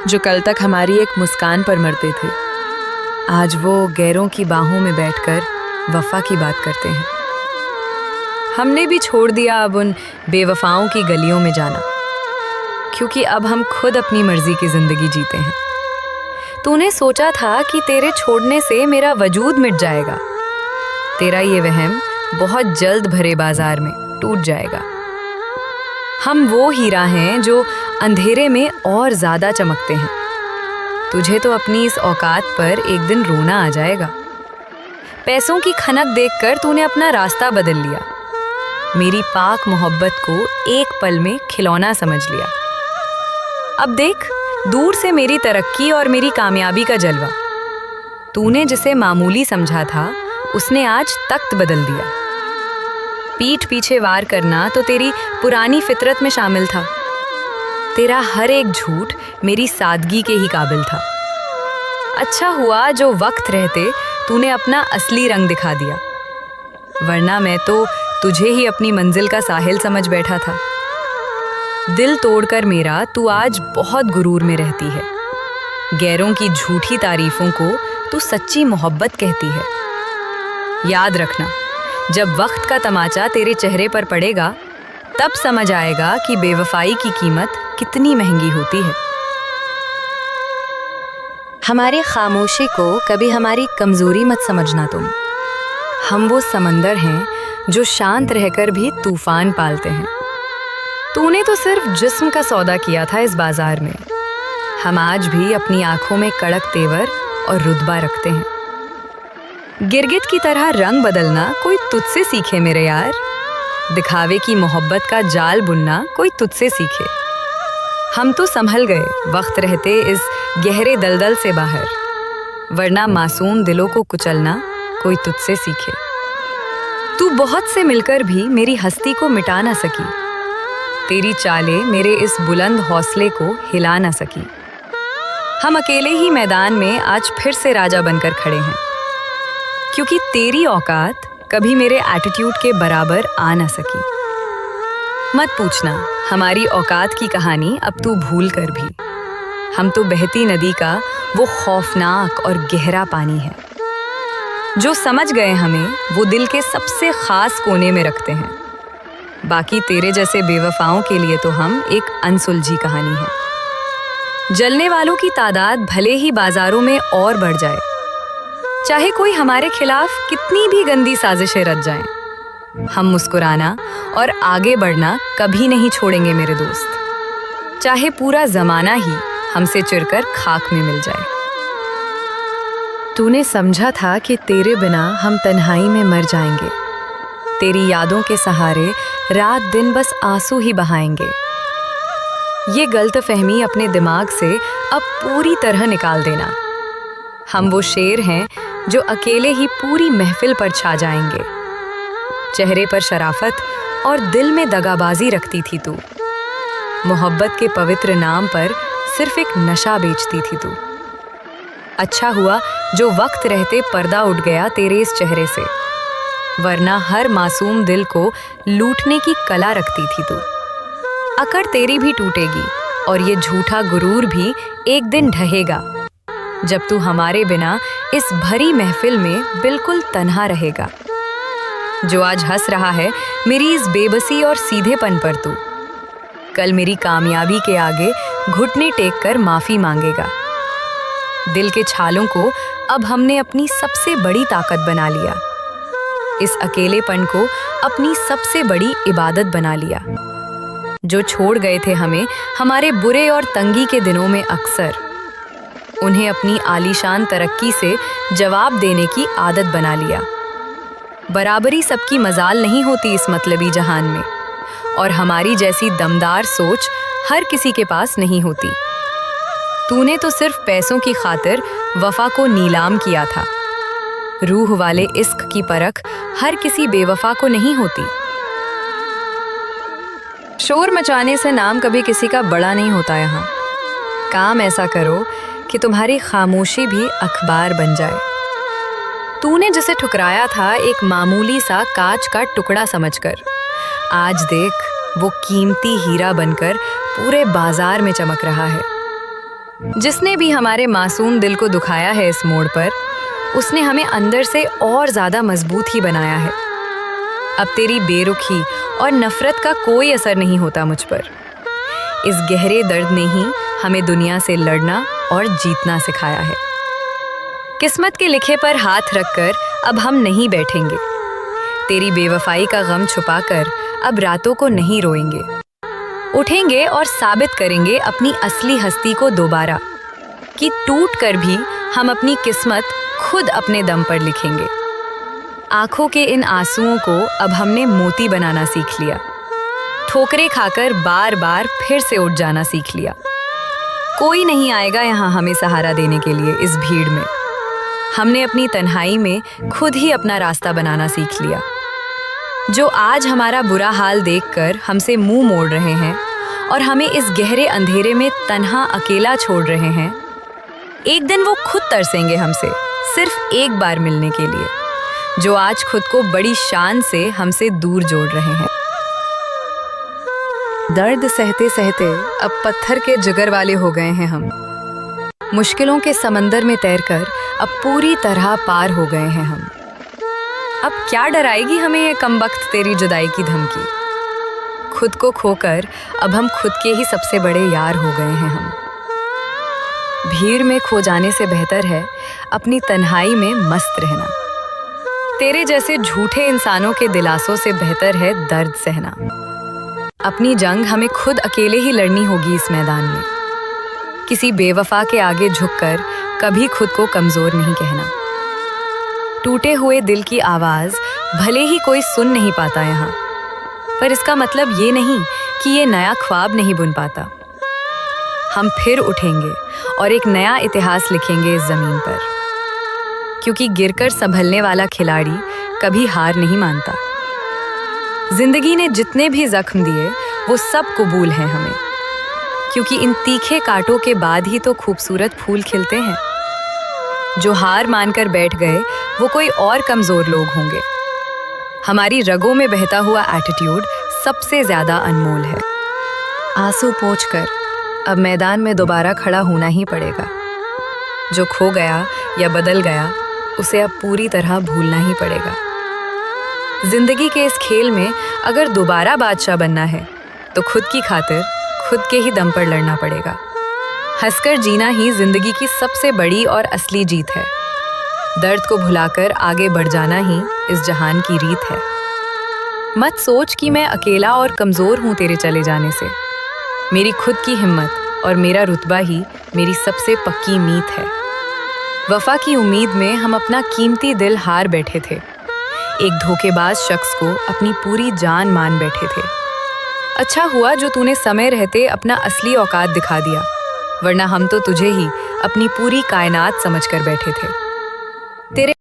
जो कल तक हमारी एक मुस्कान पर मरते थे, आज वो गैरों की बाहों में बैठकर वफा की बात करते हैं। हमने भी छोड़ दिया अब उन बेवफाओं की गलियों में जाना, क्योंकि अब हम खुद अपनी मर्जी की जिंदगी जीते हैं। तूने सोचा था कि तेरे छोड़ने से मेरा वजूद मिट जाएगा। तेरा ये वहम बहुत जल्द भरे बाजार में टूट जाएगा। हम वो हीरा हैं जो अंधेरे में और ज्यादा चमकते हैं। तुझे तो अपनी इस औकात पर एक दिन रोना आ जाएगा। पैसों की खनक देखकर तूने अपना रास्ता बदल लिया, मेरी पाक मोहब्बत को एक पल में खिलौना समझ लिया। अब देख, दूर से मेरी तरक्की और मेरी कामयाबी का जलवा। तूने जिसे मामूली समझा था, उसने आज तख्त बदल दिया। पीठ पीछे वार करना तो तेरी पुरानी फितरत में शामिल था। तेरा हर एक झूठ मेरी सादगी के ही काबिल था। अच्छा हुआ जो वक्त रहते तूने अपना असली रंग दिखा दिया, वरना मैं तो तुझे ही अपनी मंजिल का साहिल समझ बैठा था। दिल तोड़कर मेरा तू आज बहुत गुरूर में रहती है। गैरों की झूठी तारीफों को तू सच्ची मोहब्बत कहती है। याद रखना, जब वक्त का तमाचा तेरे चेहरे पर पड़ेगा, तब समझ आएगा कि बेवफाई की कीमत कितनी महंगी होती है। हमारी खामोशी को कभी हमारी कमजोरी मत समझना तुम। हम वो समंदर हैं जो शांत रहकर भी तूफान पालते हैं। तूने तो सिर्फ जिस्म का सौदा किया था इस बाजार में। हम आज भी अपनी आंखों में कड़क तेवर और रुतबा रखते हैं। गिरगिट की तरह रंग बदलना कोई तुझसे सीखे मेरे यार। दिखावे की मोहब्बत का जाल बुनना कोई तुझसे सीखे। हम तो संभल गए वक्त रहते इस गहरे दलदल से बाहर, वरना मासूम दिलों को कुचलना कोई तुझसे सीखे। तू बहुत से मिलकर भी मेरी हस्ती को मिटा ना सकी। तेरी चालें मेरे इस बुलंद हौसले को हिला ना सकी। हम अकेले ही मैदान में आज फिर से राजा बनकर खड़े हैं, क्योंकि तेरी औकात कभी मेरे एटीट्यूड के बराबर आ ना सकी। मत पूछना हमारी औकात की कहानी अब तू भूल कर भी। हम तो बहती नदी का वो खौफनाक और गहरा पानी है। जो समझ गए हमें, वो दिल के सबसे खास कोने में रखते हैं। बाकी तेरे जैसे बेवफाओं के लिए तो हम एक अनसुलझी कहानी है। जलने वालों की तादाद भले ही बाजारों में और बढ़ जाए, चाहे कोई हमारे खिलाफ कितनी भी गंदी साजिशें रच जाएं, हम मुस्कुराना और आगे बढ़ना कभी नहीं छोड़ेंगे मेरे दोस्त। चाहे पूरा जमाना ही हमसे चिरकर खाक में मिल जाए। तूने समझा था कि तेरे बिना हम तन्हाई में मर जाएंगे। तेरी यादों के सहारे रात दिन बस आंसू ही बहाएंगे। ये गलतफहमी अपने दिमाग से अब पूरी तरह निकाल देना। हम वो शेर हैं जो अकेले ही पूरी महफिल पर छा जाएंगे। चेहरे पर शराफत और दिल में दगाबाजी रखती थी तू। मोहब्बत के पवित्र नाम पर सिर्फ एक नशा बेचती थी तू। अच्छा हुआ जो वक्त रहते पर्दा उठ गया तेरे इस चेहरे से, वरना हर मासूम दिल को लूटने की कला रखती थी तू। अकड़ तेरी भी टूटेगी और ये झूठा गुरूर भी एक दिन ढहेगा, जब तू हमारे बिना इस भरी महफिल में बिल्कुल तन्हा रहेगा। जो आज हंस रहा है मेरी इस बेबसी और सीधेपन पर, तू कल मेरी कामयाबी के आगे घुटने टेक कर माफी मांगेगा। दिल के छालों को अब हमने अपनी सबसे बड़ी ताकत बना लिया। इस अकेलेपन को अपनी सबसे बड़ी इबादत बना लिया। जो छोड़ गए थे हमें हमारे बुरे और तंगी के दिनों में अक्सर, उन्हें अपनी आलीशान तरक्की से जवाब देने की आदत बना लिया। बराबरी सबकी मजाल नहीं होती इस मतलबी जहान में, और हमारी जैसी दमदार सोच हर किसी के पास नहीं होती। तूने तो सिर्फ पैसों की खातिर वफा को नीलाम किया था। रूह वाले इश्क की परख हर किसी बेवफा को नहीं होती। शोर मचाने से नाम कभी किसी का बड़ा नहीं होता। यहाँ काम ऐसा करो कि तुम्हारी खामोशी भी अखबार बन जाए। तूने जिसे ठुकराया था एक मामूली सा कांच का टुकड़ा समझकर, आज देख वो कीमती हीरा बनकर पूरे बाजार में चमक रहा है। जिसने भी हमारे मासूम दिल को दुखाया है इस मोड़ पर, उसने हमें अंदर से और ज्यादा मजबूत ही बनाया है। अब तेरी बेरुखी और नफरत का कोई असर नहीं होता मुझ पर। इस गहरे दर्द ने ही हमें दुनिया से लड़ना और जीतना सिखाया है। किस्मत के लिखे पर हाथ रखकर अब हम नहीं बैठेंगे। तेरी बेवफाई का गम छुपाकर अब रातों को नहीं रोएंगे। उठेंगे और साबित करेंगे अपनी असली हस्ती को दोबारा, कि टूट कर भी हम अपनी किस्मत खुद अपने दम पर लिखेंगे। आंखों के इन आंसुओं को अब हमने मोती बनाना सीख लिया। ठोकरें खाकर बार बार फिर से उठ जाना सीख लिया। कोई नहीं आएगा यहाँ हमें सहारा देने के लिए इस भीड़ में। हमने अपनी तन्हाई में खुद ही अपना रास्ता बनाना सीख लिया। जो आज हमारा बुरा हाल देखकर हमसे मुंह मोड़ रहे हैं और हमें इस गहरे अंधेरे में तन्हा अकेला छोड़ रहे हैं, एक दिन वो खुद तरसेंगे हमसे सिर्फ एक बार मिलने के लिए, जो आज खुद को बड़ी शान से हमसे दूर जोड़ रहे हैं। दर्द सहते सहते अब पत्थर के जिगर वाले हो गए हैं हम। मुश्किलों के समंदर में तैरकर अब पूरी तरह पार हो गए हैं हम। अब क्या डराएगी हमें ये कमबख्त तेरी जुदाई की धमकी। खुद को खोकर अब हम खुद के ही सबसे बड़े यार हो गए हैं हम। भीड़ में खो जाने से बेहतर है अपनी तन्हाई में मस्त रहना। तेरे जैसे झूठे इंसानों के दिलासों से बेहतर है दर्द सहना। अपनी जंग हमें खुद अकेले ही लड़नी होगी इस मैदान में। किसी बेवफा के आगे झुककर कभी खुद को कमजोर नहीं कहना। टूटे हुए दिल की आवाज भले ही कोई सुन नहीं पाता यहाँ, पर इसका मतलब ये नहीं कि ये नया ख्वाब नहीं बुन पाता। हम फिर उठेंगे और एक नया इतिहास लिखेंगे इस जमीन पर, क्योंकि गिरकर संभलने वाला खिलाड़ी कभी हार नहीं मानता। जिंदगी ने जितने भी जख्म दिए वो सब कबूल हैं हमें, क्योंकि इन तीखे कांटों के बाद ही तो खूबसूरत फूल खिलते हैं। जो हार मानकर बैठ गए वो कोई और कमजोर लोग होंगे। हमारी रगों में बहता हुआ एटीट्यूड सबसे ज्यादा अनमोल है। आंसू पोंछकर अब मैदान में दोबारा खड़ा होना ही पड़ेगा। जो खो गया या बदल गया उसे अब पूरी तरह भूलना ही पड़ेगा। जिंदगी के इस खेल में अगर दोबारा बादशाह बनना है तो खुद की खातिर खुद के ही दम पर लड़ना पड़ेगा। हंसकर जीना ही जिंदगी की सबसे बड़ी और असली जीत है। दर्द को भुलाकर आगे बढ़ जाना ही इस जहान की रीत है। मत सोच कि मैं अकेला और कमजोर हूं तेरे चले जाने से। मेरी खुद की हिम्मत और मेरा रुतबा ही मेरी सबसे पक्की मीत है। वफा की उम्मीद में हम अपना कीमती दिल हार बैठे थे। एक धोखेबाज शख्स को अपनी पूरी जान मान बैठे थे। अच्छा हुआ जो तूने समय रहते अपना असली औकात दिखा दिया, वरना हम तो तुझे ही अपनी पूरी कायनात समझकर बैठे थे। तेरे